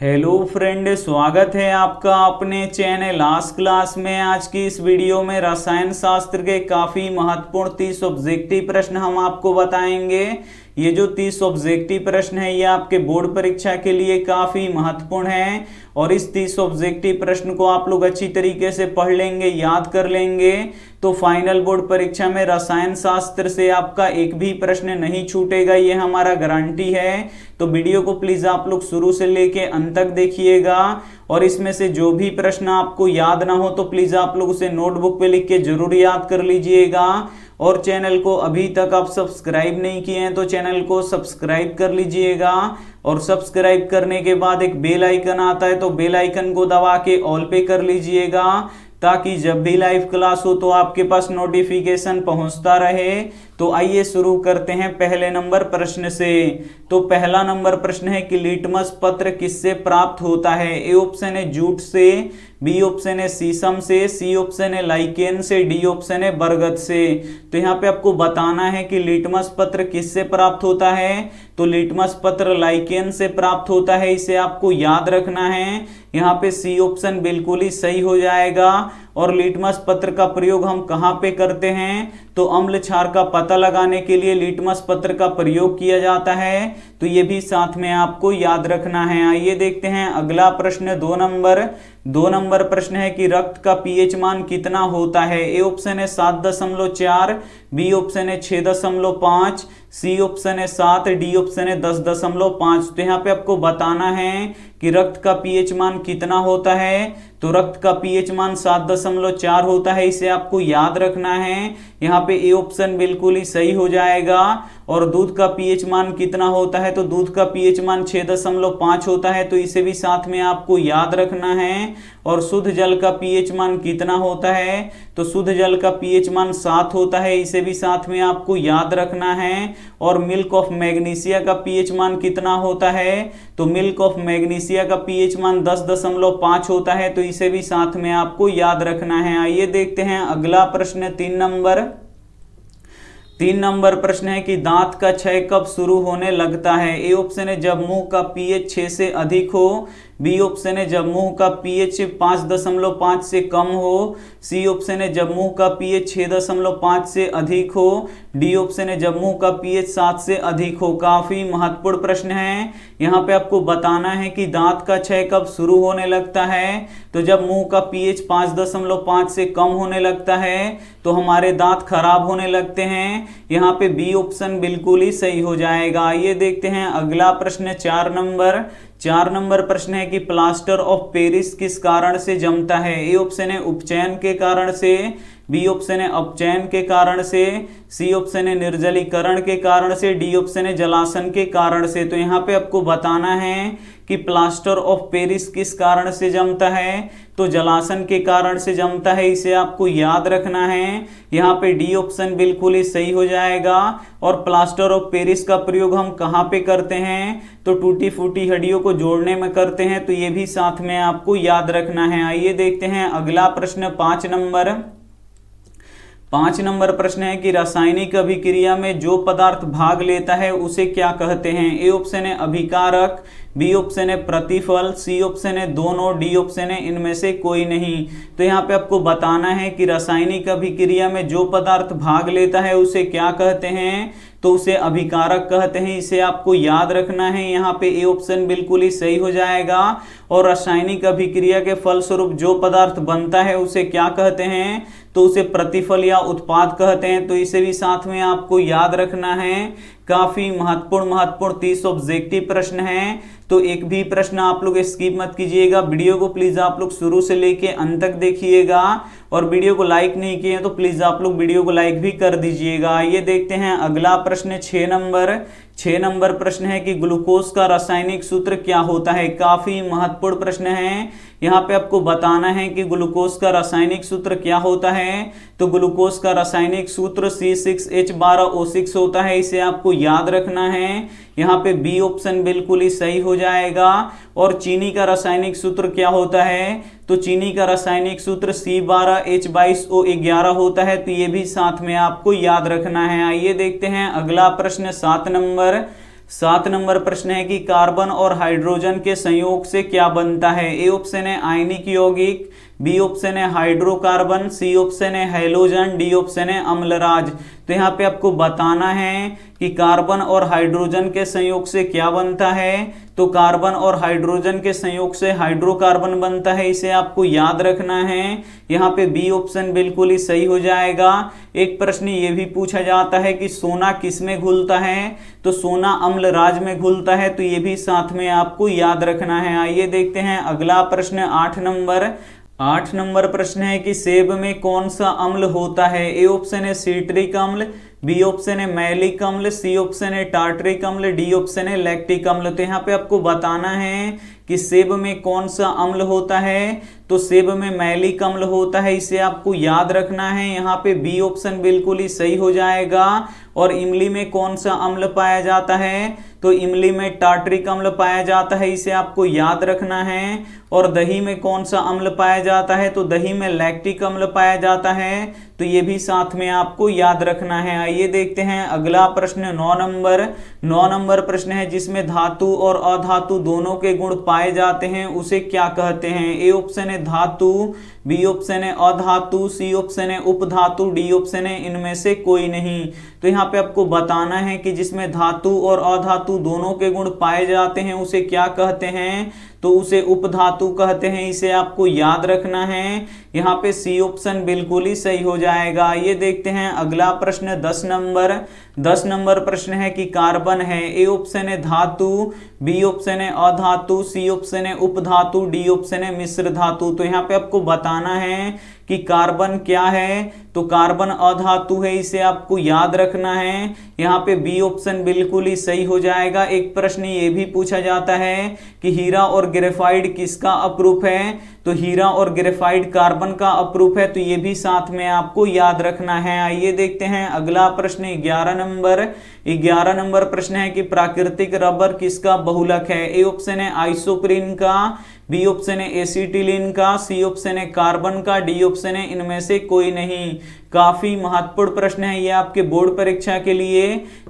Hello friend, स्वागत है आपका अपने चैनल आज क्लास में। आज की इस वीडियो में रसायन शास्त्र के काफी महत्वपूर्ण 30 ऑब्जेक्टिव प्रश्न हम आपको बताएंगे। ये जो 30 ऑब्जेक्टिव प्रश्न है ये आपके बोर्ड परीक्षा के लिए काफी महत्वपूर्ण है और इस 30 ऑब्जेक्टिव प्रश्न को आप लोग अच्छी तरीके से पढ़ लेंगे, याद कर लेंगे तो फाइनल बोर्ड परीक्षा में रसायन शास्त्र से आपका एक भी प्रश्न नहीं छूटेगा, ये हमारा गारंटी है। तो वीडियो को प्लीज आप लोग शुरू से लेके अंत तक देखिएगा और इसमें से जो भी प्रश्न आपको याद ना हो तो प्लीज आप लोग उसे नोटबुक पे लिख के जरूर याद कर लीजिएगा। और चैनल को अभी तक आप सब्सक्राइब नहीं किए हैं तो चैनल को सब्सक्राइब कर लीजिएगा और सब्सक्राइब करने के बाद एक बेल आइकन आता है तो बेल आइकन को दबा के ऑल पे कर लीजिएगा ताकि जब भी लाइव क्लास हो तो आपके पास नोटिफिकेशन पहुंचता रहे। तो आइए शुरू करते हैं पहले नंबर प्रश्न से। तो पहला नंबर प्रश्न है कि लिटमस पत्र किससे प्राप्त होता है। ए ऑप्शन है जूट से, बी ऑप्शन है शीशम से, सी ऑप्शन है लाइकेन से, डी ऑप्शन है बरगद से। तो यहाँ पे आपको बताना है कि लिटमस पत्र किससे प्राप्त होता है। तो लिटमस पत्र लाइकेन से प्राप्त होता है, इसे आपको याद रखना है। यहाँ पे सी ऑप्शन बिल्कुल ही सही हो जाएगा। और लिटमस पत्र का प्रयोग हम कहाँ पे करते हैं तो अम्ल क्षार का पता लगाने के लिए लिटमस पत्र का प्रयोग किया जाता है, तो ये भी साथ में आपको याद रखना है। आइए देखते हैं अगला प्रश्न। दो नंबर प्रश्न है कि रक्त का पीएच मान कितना होता है। ए ऑप्शन है 7.4, बी ऑप्शन है 6.5, सी ऑप्शन है 7, डी ऑप्शन है 10.5। तो यहाँ पे आपको बताना है कि रक्त का पीएच मान कितना होता है। तो रक्त का पीएच मान 7.4 होता है, इसे आपको याद रखना है। यहाँ पे ए ऑप्शन बिल्कुल ही सही हो जाएगा। और दूध का पीएच मान कितना होता है तो दूध का पीएच मान 6.5 होता है, तो इसे भी साथ में आपको याद रखना है। और शुद्ध जल का पीएच मान कितना होता है तो शुद्ध जल का पीएच मान 7 होता है, इसे भी साथ में आपको याद रखना है। और मिल्क ऑफ मैग्नीशिया का पीएच मान कितना होता है तो मिल्क ऑफ मैग्नीशिया का पीएच मान 10.5 होता है, तो इसे भी साथ में आपको याद रखना है। आइए देखते हैं अगला प्रश्न। 3 नंबर प्रश्न है कि दांत का क्षय कब शुरू होने लगता है। ए ऑप्शन है जब मुंह का पीएच 6 से अधिक हो, बी ऑप्शन है जब मुंह का पीएच 5.5 से कम हो, सी ऑप्शन है जब मुंह का पीएच 6.5 से अधिक हो, डी ऑप्शन है जब मुंह का पीएच 7 से अधिक हो। काफी महत्वपूर्ण प्रश्न है। यहाँ पे आपको बताना है कि दांत का क्षय कब शुरू होने लगता है। तो जब मुंह का पीएच 5.5 से कम होने लगता है तो हमारे दांत खराब होने लगते हैं। यहाँ पे बी ऑप्शन बिल्कुल ही सही हो जाएगा। आइए देखते हैं अगला प्रश्न। 4 नंबर प्रश्न है कि प्लास्टर ऑफ पेरिस किस कारण से जमता है। ए ऑप्शन है उपचयन के कारण से, बी ऑप्शन है अपचयन के कारण से, सी ऑप्शन है निर्जलीकरण के कारण से, डी ऑप्शन है जलासन के कारण से। तो यहाँ पे आपको बताना है कि प्लास्टर ऑफ पेरिस किस कारण से जमता है तो जलासन के कारण से जमता है, इसे आपको याद रखना है। यहाँ पे डी ऑप्शन बिल्कुल ही सही हो जाएगा। और प्लास्टर ऑफ पेरिस का प्रयोग हम कहाँ पे करते हैं तो टूटी फूटी हड्डियों को जोड़ने में करते हैं, तो ये भी साथ में आपको याद रखना है। आइए देखते हैं अगला प्रश्न। 5 नंबर प्रश्न है कि रासायनिक अभिक्रिया में जो पदार्थ भाग लेता है उसे क्या कहते हैं। ए ऑप्शन है अभिकारक, बी ऑप्शन है प्रतिफल, सी ऑप्शन है दोनों, डी ऑप्शन है इनमें से कोई नहीं। तो यहाँ पे आपको बताना है कि रासायनिक अभिक्रिया में जो पदार्थ भाग लेता है उसे क्या कहते हैं तो उसे अभिकारक कहते हैं, इसे आपको याद रखना है। यहाँ पे ए ऑप्शन बिल्कुल ही सही हो जाएगा। और रासायनिक अभिक्रिया के फलस्वरूप जो पदार्थ बनता है उसे क्या कहते हैं तो उसे प्रतिफल या उत्पाद कहते हैं, तो इसे भी साथ में आपको याद रखना है। काफी महत्वपूर्ण 30 ऑब्जेक्टिव प्रश्न हैं, तो एक भी प्रश्न आप लोग स्किप मत कीजिएगा। वीडियो को प्लीज आप लोग शुरू से लेके अंत तक देखिएगा और वीडियो को लाइक नहीं किए तो प्लीज आप लोग वीडियो को लाइक भी कर दीजिएगा। ये देखते हैं अगला प्रश्न। 6 नंबर प्रश्न है कि ग्लूकोज का रासायनिक सूत्र क्या होता है। काफी महत्वपूर्ण प्रश्न है। यहाँ पे आपको बताना है कि ग्लूकोज का रासायनिक सूत्र क्या होता है। तो ग्लूकोज का रासायनिक सूत्र C6H12O6 होता है, इसे आपको याद रखना है। यहाँ पे बी ऑप्शन बिल्कुल ही सही हो जाएगा। और चीनी का रासायनिक सूत्र क्या होता है तो चीनी का रासायनिक सूत्र C12H22O11 होता है, तो ये भी साथ में आपको याद रखना है। आइए देखते हैं अगला प्रश्न। 7 नंबर प्रश्न है कि कार्बन और हाइड्रोजन के संयोग से क्या बनता है। ए ऑप्शन है आयनिक यौगिक, बी ऑप्शन है हाइड्रोकार्बन, सी ऑप्शन है हैलोजन, डी ऑप्शन है अम्लराज। तो यहाँ पे आपको बताना है कि कार्बन और हाइड्रोजन के संयोग से क्या बनता है। तो कार्बन और हाइड्रोजन के संयोग से हाइड्रोकार्बन बनता है, इसे आपको याद रखना है। यहाँ पे बी ऑप्शन बिल्कुल ही सही हो जाएगा। एक प्रश्न ये भी पूछा जाता है कि सोना किस में घुलता है, तो सोना अम्लराज में घुलता है, तो ये भी साथ में आपको याद रखना है। आइए देखते हैं अगला प्रश्न 8 नंबर प्रश्न है कि सेब में कौन सा अम्ल होता है। ए ऑप्शन है सिट्रिक अम्ल, बी ऑप्शन है मैलिक अम्ल, सी ऑप्शन है टार्टरिक अम्ल, डी ऑप्शन है लैक्टिक अम्ल। तो यहाँ पे आपको बताना है कि सेब में कौन सा अम्ल होता है। तो सेब में मैलिक अम्ल होता है, इसे आपको याद रखना है। यहाँ पे बी ऑप्शन बिल्कुल ही सही हो जाएगा। और इमली में कौन सा अम्ल पाया जाता है, तो इमली में टार्टरिक अम्ल पाया जाता है, इसे आपको याद रखना है। और दही में कौन सा अम्ल पाया जाता है, तो दही में लैक्टिक अम्ल पाया जाता है, तो ये भी साथ में आपको याद रखना है। आइए देखते हैं अगला प्रश्न 9 नंबर प्रश्न है जिसमें धातु और अधातु दोनों के गुण पाए जाते हैं, उसे क्या कहते हैं। ए ऑप्शन है धातु, बी ऑप्शन है अधातु, सी ऑप्शन है उपधातु, डी ऑप्शन है इनमें से कोई नहीं। तो यहाँ पे आपको बताना है कि जिसमें धातु और अधातु दोनों के गुण पाए जाते हैं उसे क्या कहते हैं, तो उसे उपधातु कहते हैं, इसे आपको याद रखना है। यहाँ पे सी ऑप्शन बिल्कुल ही सही हो जाएगा। ये देखते हैं अगला प्रश्न 10 नंबर प्रश्न है कि कार्बन है। ए ऑप्शन है धातु, बी ऑप्शन है अधातु, सी ऑप्शन है उपधातु, डी ऑप्शन है मिश्र धातु। तो यहाँ पे आपको बताना है कि कार्बन क्या है, तो कार्बन अधातु है, इसे आपको याद रखना है। यहाँ पे बी ऑप्शन बिल्कुल ही सही हो जाएगा। एक प्रश्न ये भी पूछा जाता है कि हीरा और ग्रेफाइट किसका अपरूप है, तो हीरा और ग्रेफाइट कार्बन का अपरूप है, तो ये भी साथ में आपको याद रखना है। आइए देखते हैं अगला प्रश्न 11 नंबर प्रश्न है कि प्राकृतिक रबर किसका बहुलक है। ए ऑप्शन है आइसोप्रीन का, बी ऑप्शन है एसिटिलीन का, सी ऑप्शन है कार्बन का, डी ऑप्शन है इनमें से कोई नहीं। काफी महत्वपूर्ण प्रश्न है ये आपके बोर्ड परीक्षा के लिए।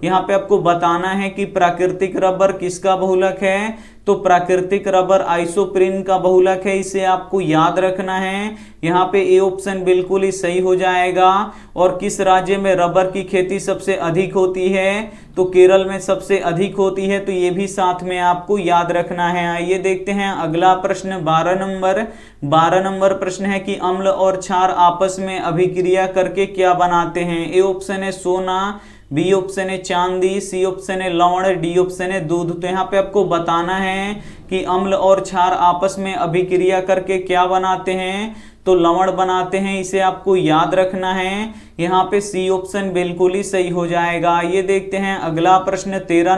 यहाँ पे आपको बताना है कि प्राकृतिक रबर किसका बहुलक है, तो प्राकृतिक रबर आइसोप्रीन का बहुलक है, इसे आपको याद रखना है। यहाँ पे ए ऑप्शन बिल्कुल ही सही हो जाएगा। और किस राज्य में रबर की खेती सबसे अधिक होती है, तो केरल में सबसे अधिक होती है, तो ये भी साथ में आपको याद रखना है। आइए देखते हैं अगला प्रश्न 12 नंबर प्रश्न है कि अम्ल और क्षार आपस में अभिक्रिया करके क्या बनाते हैं। ए ऑप्शन है सोना, बी ऑप्शन है चांदी, सी ऑप्शन है लवण, डी ऑप्शन है दूध। तो यहाँ पे आपको बताना है कि अम्ल और क्षार आपस में अभिक्रिया करके क्या बनाते हैं, तो लवण बनाते हैं, इसे आपको याद रखना है। यहाँ पे सी ऑप्शन बिल्कुल ही सही हो जाएगा। ये देखते हैं अगला प्रश्न 13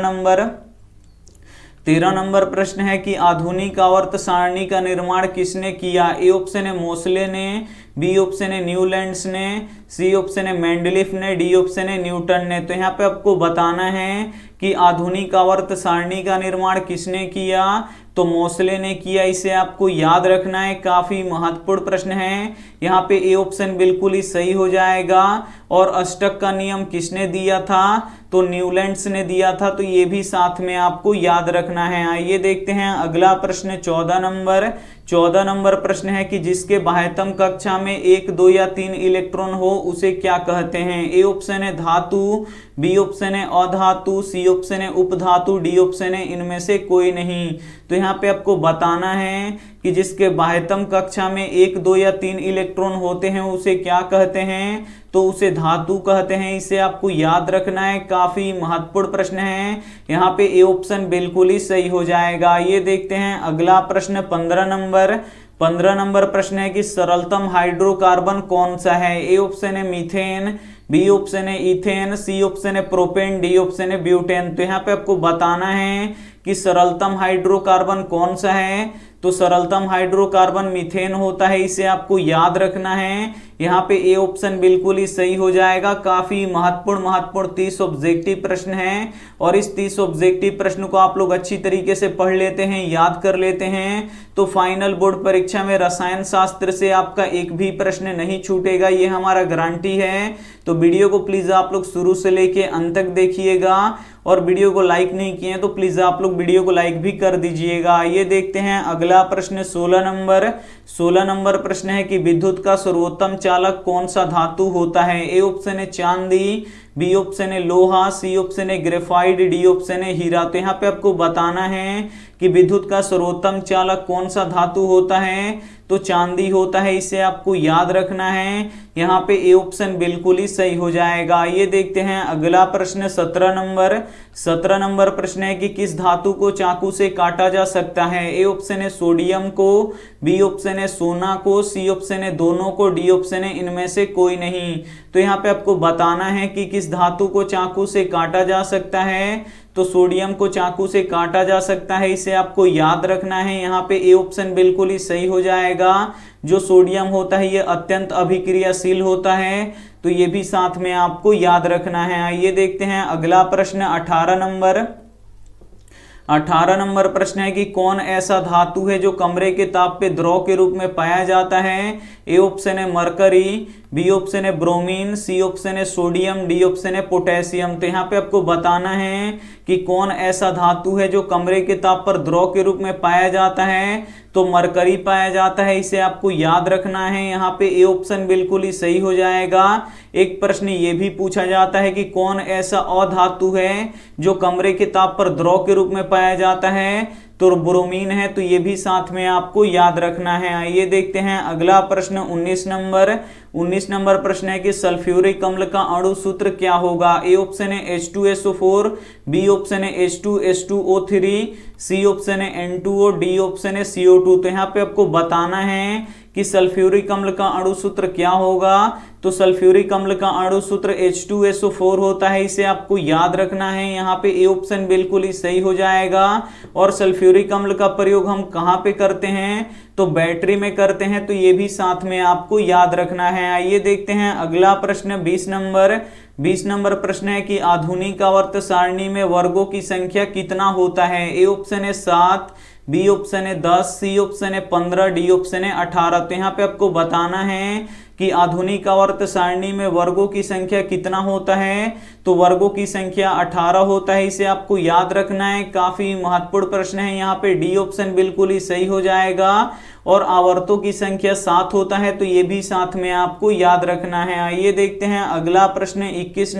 नंबर प्रश्न है कि आधुनिक आवर्त सारणी का निर्माण किसने किया। ए ऑप्शन है मोसले ने, बी ऑप्शन है न्यूलैंड्स ने, सी ऑप्शन है मेंडलीफ ने, डी ऑप्शन है न्यूटन ने। तो यहाँ पे आपको बताना है कि आधुनिक आवर्त सारणी का निर्माण किसने किया, तो मोसले ने किया, इसे आपको याद रखना है। काफी महत्वपूर्ण प्रश्न है। यहाँ पे ए ऑप्शन बिल्कुल ही सही हो जाएगा। और अष्टक का नियम किसने दिया था, तो न्यूलैंड्स ने दिया था, तो ये भी साथ में आपको याद रखना है। आइए देखते हैं अगला प्रश्न 14 नंबर प्रश्न है कि जिसके बाह्यतम कक्षा में 1, 2 या 3 इलेक्ट्रॉन हो उसे क्या कहते हैं। ए ऑप्शन है धातु, बी ऑप्शन है अधातु, सी ऑप्शन है उपधातु, डी ऑप्शन है इनमें से कोई नहीं। तो यहाँ पे आपको बताना है कि जिसके बाह्यतम कक्षा में 1, 2 या 3 इलेक्ट्रॉन होते हैं उसे क्या कहते हैं, तो उसे धातु कहते हैं, इसे आपको याद रखना है। काफी महत्वपूर्ण प्रश्न है। यहाँ पे ए ऑप्शन बिल्कुल ही सही हो जाएगा। ये देखते हैं अगला प्रश्न 15 नंबर प्रश्न है कि सरलतम हाइड्रोकार्बन कौन सा है। ए ऑप्शन है मीथेन, बी ऑप्शन है इथेन, सी ऑप्शन है प्रोपेन, डी ऑप्शन है ब्यूटेन। तो यहाँ पे आपको बताना है कि सरलतम हाइड्रोकार्बन कौन सा है, तो सरलतम हाइड्रोकार्बन मीथेन होता है, इसे आपको याद रखना है। यहाँ पे ए ऑप्शन बिल्कुल ही सही हो जाएगा। काफी महत्वपूर्ण 30 ऑब्जेक्टिव प्रश्न है और इस 30 ऑब्जेक्टिव प्रश्न को आप लोग अच्छी तरीके से पढ़ लेते हैं, याद कर लेते हैं, तो फाइनल बोर्ड परीक्षा में रसायन शास्त्र से आपका एक भी प्रश्न नहीं छूटेगा, ये हमारा गारंटी है। तो वीडियो को प्लीज आप लोग शुरू से लेके अंत तक देखिएगा और वीडियो को लाइक नहीं किए तो प्लीज आप लोग वीडियो को लाइक भी कर दीजिएगा। ये देखते हैं अगला प्रश्न 16 नंबर प्रश्न है कि विद्युत का सर्वोत्तम चालक कौन सा धातु होता है। ए ऑप्शन है चांदी, बी ऑप्शन है लोहा, सी ऑप्शन है ग्रेफाइट, डी ऑप्शन है हीरा। तो यहाँ पे आपको बताना है कि विद्युत का सर्वोत्तम चालक कौन सा धातु होता है, तो चांदी होता है, इसे आपको याद रखना है। यहाँ पे ए ऑप्शन बिल्कुल ही सही हो जाएगा। ये देखते हैं अगला प्रश्न 17 नंबर प्रश्न है कि किस धातु को चाकू से काटा जा सकता है। ए ऑप्शन है सोडियम को, बी ऑप्शन है सोना को, सी ऑप्शन है दोनों को, डी ऑप्शन है इनमें से कोई नहीं। तो यहाँ पे आपको बताना है कि किस धातु को चाकू से काटा जा सकता है, तो सोडियम को चाकू से काटा जा सकता है, इसे आपको याद रखना है। यहाँ पे ए ऑप्शन बिल्कुल ही सही हो जाएगा। जो सोडियम होता है ये अत्यंत अभिक्रियाशील होता है, तो ये भी साथ में आपको याद रखना है। आइए देखते हैं अगला प्रश्न 18 नंबर प्रश्न है कि कौन ऐसा धातु है जो कमरे के ताप पे द्रव के रूप में पाया जाता है। ए ऑप्शन है मरकरी, बी ऑप्शन है ब्रोमीन, सी ऑप्शन है सोडियम, डी ऑप्शन है पोटेशियम। तो यहाँ पे आपको बताना है कि कौन ऐसा धातु है जो कमरे के ताप पर द्रव के रूप में पाया जाता है, तो मरकरी पाया जाता है, इसे आपको याद रखना है। यहाँ पे ए ऑप्शन बिल्कुल ही सही हो जाएगा। एक प्रश्न ये भी पूछा जाता है कि कौन ऐसा अधातु है जो कमरे के ताप पर द्रव के रूप में पाया जाता है, तो ब्रोमीन है, तो ये भी साथ में आपको याद रखना है। आइए देखते हैं अगला प्रश्न 19 नंबर प्रश्न है कि सल्फ्यूरिक अम्ल का अणु सूत्र क्या होगा। ए ऑप्शन है H2SO4, बी ऑप्शन है H2H2O3, सी ऑप्शन है N2O, डी ऑप्शन है CO2। तो यहाँ पे आपको बताना है कि सल्फ्यूरिक अम्ल का अणु सूत्र क्या होगा, तो सल्फ्यूरिक अम्ल का अणु सूत्र H2SO4 होता है, इसे आपको याद रखना है। यहाँ पे ए ऑप्शन बिल्कुल ही सही हो जाएगा। और सल्फ्यूरिक अम्ल का प्रयोग हम कहाँ पे करते हैं, तो बैटरी में करते हैं, तो ये भी साथ में आपको याद रखना है। आइए देखते हैं अगला प्रश्न 20 नंबर प्रश्न है कि आधुनिक आवर्त सारणी में वर्गों की संख्या कितना होता है। ए ऑप्शन है 7, बी ऑप्शन है 10, सी ऑप्शन है 15, डी ऑप्शन है 18। तो यहाँ पे आपको बताना है कि आधुनिक आवर्त सारणी में वर्गों की संख्या कितना होता है, तो वर्गों की संख्या 18 होता है, इसे आपको याद रखना है। काफी महत्वपूर्ण प्रश्न है। यहाँ पे डी ऑप्शन बिल्कुल ही सही हो जाएगा। और आवर्तों की संख्या 7 होता है, तो ये भी साथ में आपको याद रखना है। आइए देखते हैं अगला प्रश्न 21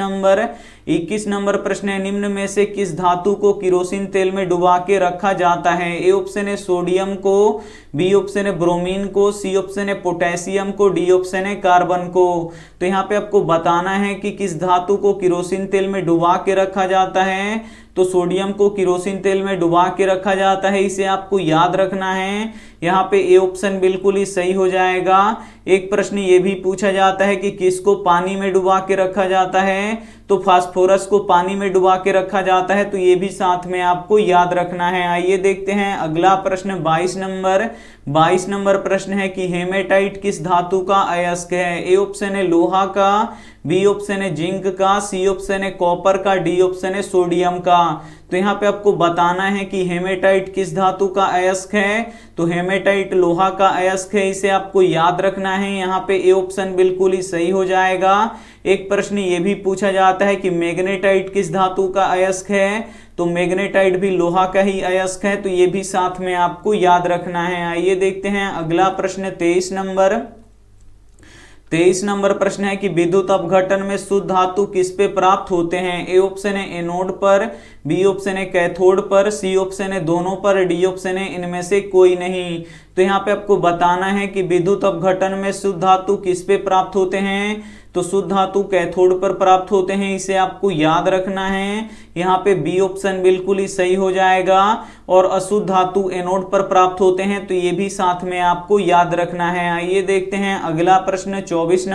नंबर प्रश्न है निम्न में से किस धातु को किरोसिन तेल में डुबा के रखा जाता है। ए ऑप्शन है सोडियम को, बी ऑप्शन है ब्रोमीन को, सी ऑप्शन है पोटेशियम को, डी ऑप्शन है कार्बन को। तो यहाँ पे आपको बताना है कि किस धातु को किरोसिन तेल में डुबा के रखा जाता है, तो सोडियम को किरोसिन तेल में डुबा के रखा जाता है, इसे आपको याद रखना है। यहाँ पे ए ऑप्शन बिल्कुल ही सही हो जाएगा। एक प्रश्न ये भी पूछा जाता है कि किसको पानी में डुबा के रखा जाता है, तो फास्फोरस को पानी में डुबा के रखा जाता है, तो ये भी साथ में आपको याद रखना है। आइए देखते हैं अगला प्रश्न 22 नंबर प्रश्न है कि हेमेटाइट किस धातु का अयस्क है। ए ऑप्शन है लोहा का, बी ऑप्शन है जिंक का, सी ऑप्शन है कॉपर का, डी ऑप्शन है सोडियम का। तो यहाँ पे आपको बताना है कि हेमेटाइट किस धातु का अयस्क है, तो हेमेटाइट लोहा का अयस्क है, इसे आपको याद रखना है। यहाँ पे ए ऑप्शन बिल्कुल ही सही हो जाएगा। एक प्रश्न ये भी पूछा जाता है कि मैग्नेटाइट किस धातु का अयस्क है, तो मैग्नेटाइट भी लोहा का ही अयस्क है, तो ये भी साथ में आपको याद रखना है। आइए देखते हैं अगला प्रश्न 23 नंबर प्रश्न है कि विद्युत अपघटन में शुद्ध धातु किस पे प्राप्त होते हैं। ए ऑप्शन है एनोड पर, बी ऑप्शन है कैथोड पर, सी ऑप्शन है दोनों पर, डी ऑप्शन है इनमें से कोई नहीं। तो यहाँ पे आपको बताना है कि विद्युत अपघटन में शुद्ध धातु किस पे प्राप्त होते हैं, तो शुद्ध धातु कैथोड पर प्राप्त होते हैं, इसे आपको याद रखना है। यहाँ पे बी ऑप्शन बिल्कुल ही सही हो जाएगा। और अशुद्ध धातु एनोड पर प्राप्त होते हैं, तो ये भी साथ में आपको याद रखना है। आइए देखते हैं अगला प्रश्न 24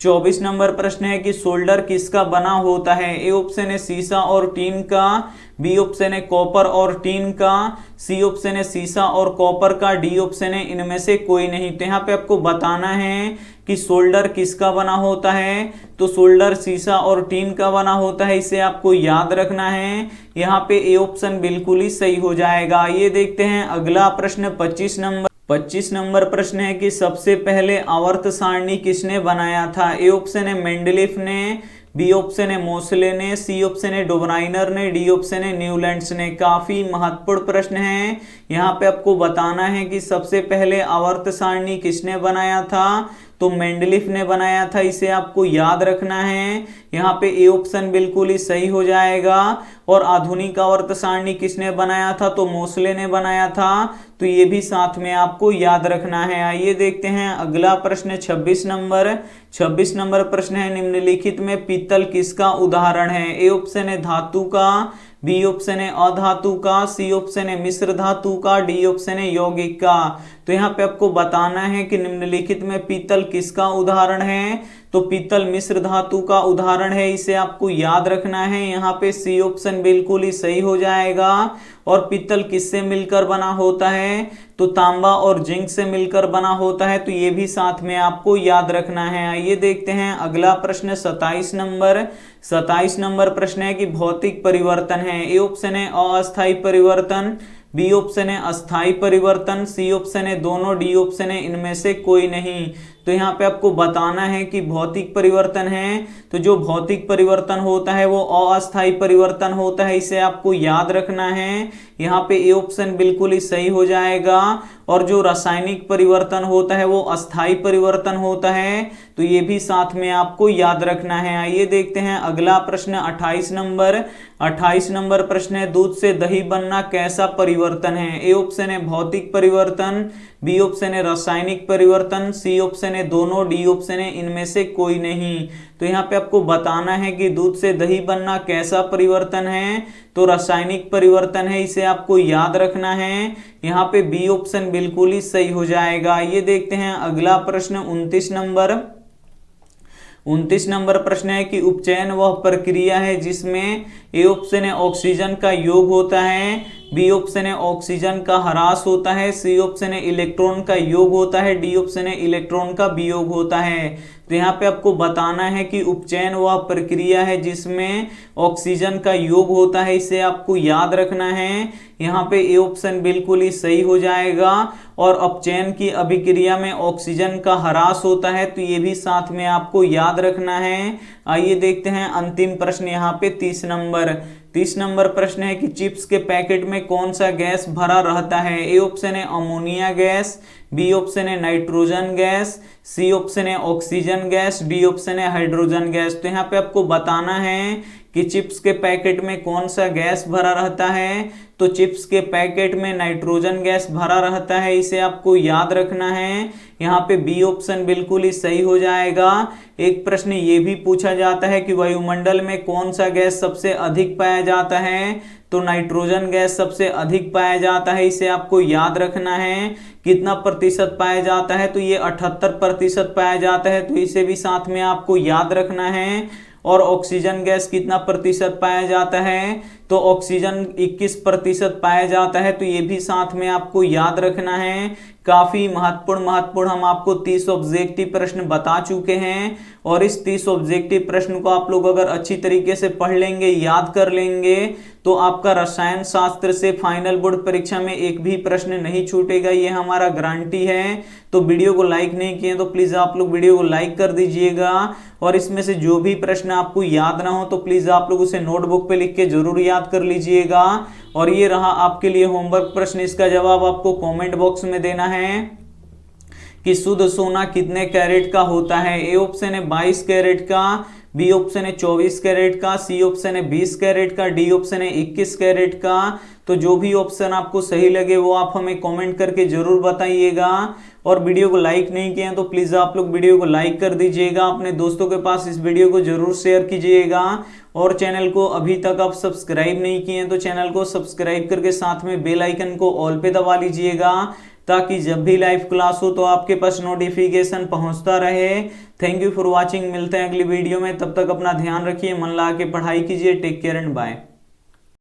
24 नंबर प्रश्न है कि सोल्डर किसका बना होता है। ए ऑप्शन है सीसा और टीन का, बी ऑप्शन है कॉपर और टीन का, सी ऑप्शन है सीसा और कॉपर का, डी ऑप्शन है इनमें से कोई नहीं। तो यहाँ पे आपको बताना है कि सोल्डर किसका बना होता है। तो सोल्डर सीसा और टीन का बना होता है, इसे आपको याद रखना है। यहाँ पे ए ऑप्शन बिल्कुल ही सही हो जाएगा। ये देखते हैं अगला प्रश्न 25 नंबर प्रश्न है कि सबसे पहले आवर्त सारणी किसने बनाया था। ए ऑप्शन है मेंडलीफ ने, बी ऑप्शन है मोसले ने, सी ऑप्शन है डोबराइनर ने, डी ऑप्शन है न्यूलैंड्स ने। काफी महत्वपूर्ण प्रश्न है। यहाँ पे आपको बताना है कि सबसे पहले आवर्त सारणी किसने बनाया था। तो मेंडलीफ ने बनाया था, इसे आपको याद रखना है। यहाँ पे ए ऑप्शन बिल्कुल ही सही हो जाएगा। और आधुनिक आवर्त सारणी किसने बनाया था। तो मोसले ने बनाया था। तो ये भी साथ में आपको याद रखना है। आइए देखते हैं अगला प्रश्न 26 नंबर प्रश्न है निम्नलिखित में पीतल किसका उदाहरण है। ए ऑप्शन है धातु का, बी ऑप्शन है अधातु का, सी ऑप्शन है मिश्र धातु का, डी ऑप्शन है यौगिक का। तो यहाँ पे आपको बताना है कि निम्नलिखित में पीतल किसका उदाहरण है। तो पीतल मिश्र धातु का उदाहरण है, इसे आपको याद रखना है। यहाँ पे सी ऑप्शन बिल्कुल ही सही हो जाएगा। और पीतल किससे मिलकर बना होता है। तो तांबा और जिंक से मिलकर बना होता है। तो ये भी साथ में आपको याद रखना है। आइए देखते हैं अगला प्रश्न 27 नंबर प्रश्न है कि भौतिक परिवर्तन है। ए ऑप्शन है अस्थायी परिवर्तन, बी ऑप्शन है अस्थायी परिवर्तन, सी ऑप्शन है दोनों, डी ऑप्शन है इनमें से कोई नहीं। तो यहाँ पे आपको बताना है कि भौतिक परिवर्तन है। तो जो भौतिक परिवर्तन होता है वो अस्थायी परिवर्तन होता है, इसे आपको याद रखना है। यहाँ पे ए ऑप्शन बिल्कुल ही सही हो जाएगा। और जो रासायनिक परिवर्तन होता है वो अस्थायी परिवर्तन होता है। तो ये भी साथ में आपको याद रखना है। आइए देखते हैं अगला प्रश्न 28 नंबर प्रश्न है दूध से दही बनना कैसा परिवर्तन है। ए ऑप्शन है भौतिक परिवर्तन, बी ऑप्शन है रासायनिक परिवर्तन, सी ऑप्शन है दोनों, डी ऑप्शन है इनमें से कोई नहीं। तो यहाँ पे आपको बताना है कि दूध से दही बनना कैसा परिवर्तन है। तो रासायनिक परिवर्तन है, इसे आपको याद रखना है। यहाँ पे बी ऑप्शन बिल्कुल ही सही हो जाएगा। ये देखते हैं अगला प्रश्न 29 नंबर प्रश्न है कि उपचयन वह प्रक्रिया है जिसमें ए ऑप्शन है ऑक्सीजन का योग होता है, बी ऑप्शन है ऑक्सीजन का ह्रास होता है, सी ऑप्शन है इलेक्ट्रॉन का योग होता है, डी ऑप्शन है इलेक्ट्रॉन का वियोग होता है। तो यहाँ पे आपको बताना है कि उपचयन वह प्रक्रिया है जिसमें ऑक्सीजन का योग होता है, इसे आपको याद रखना है। यहाँ पे ए ऑप्शन बिल्कुल ही सही हो जाएगा। और अपचयन की अभिक्रिया में ऑक्सीजन का ह्रास होता है, तो ये भी साथ में आपको याद रखना है। आइए देखते हैं अंतिम प्रश्न यहाँ पे 30 नंबर प्रश्न है कि चिप्स के पैकेट में कौन सा गैस भरा रहता है। ए ऑप्शन है अमोनिया गैस, बी ऑप्शन है नाइट्रोजन गैस, सी ऑप्शन है ऑक्सीजन गैस, डी ऑप्शन है हाइड्रोजन गैस। तो यहाँ पे आपको बताना है कि चिप्स के पैकेट में कौन सा गैस भरा रहता है। तो चिप्स के पैकेट में नाइट्रोजन गैस भरा रहता है, इसे आपको याद रखना है। यहाँ पे बी ऑप्शन बिल्कुल ही सही हो जाएगा। एक प्रश्न ये भी पूछा जाता है कि वायुमंडल में कौन सा गैस सबसे अधिक पाया जाता है। तो नाइट्रोजन गैस सबसे अधिक पाया जाता है, इसे आपको याद रखना है। कितना प्रतिशत पाया जाता है। तो ये 78% पाया जाता है, तो इसे भी साथ में आपको याद रखना है। और ऑक्सीजन गैस कितना प्रतिशत पाया जाता है। तो ऑक्सीजन 21% पाया जाता है, तो ये भी साथ में आपको याद रखना है। काफी महत्वपूर्ण हम आपको 30 ऑब्जेक्टिव प्रश्न बता चुके हैं। और इस 30 ऑब्जेक्टिव प्रश्न को आप लोग अगर अच्छी तरीके से पढ़ लेंगे, याद कर लेंगे, तो आपका रसायन शास्त्र से फाइनल बोर्ड परीक्षा में एक भी प्रश्न नहीं छूटेगा, ये हमारा गारंटी है। तो वीडियो को लाइक नहीं किए तो प्लीज आप लोग वीडियो को लाइक कर दीजिएगा। और इसमें से जो भी प्रश्न आपको याद ना हो तो प्लीज आप लोग उसे नोटबुक पे लिख के जरूर याद कर लीजिएगा। और ये रहा आपके लिए होमवर्क प्रश्न, इसका जवाब आपको कमेंट बॉक्स में देना है कि शुद्ध सोना कितने कैरेट का होता है। ए ऑप्शन है 22 कैरेट का, बी ऑप्शन है 24 कैरेट का, सी ऑप्शन है 20 कैरेट का, डी ऑप्शन है 21 कैरेट का। तो जो भी ऑप्शन आपको सही लगे वो आप हमें कमेंट करके जरूर बताइएगा। और वीडियो को लाइक नहीं किए तो प्लीज आप लोग वीडियो को लाइक कर दीजिएगा, अपने दोस्तों के पास इस वीडियो को जरूर शेयर कीजिएगा। और चैनल को अभी तक आप सब्सक्राइब नहीं किए तो चैनल को सब्सक्राइब करके साथ में बेल आइकन को ऑल पे दबा लीजिएगा, ताकि जब भी लाइव क्लास हो तो आपके पास नोटिफिकेशन पहुंचता रहे। Thank you for watching. मिलते हैं अगली वीडियो में, तब तक अपना ध्यान रखिए, मन लगा के पढ़ाई कीजिए। Take care and bye.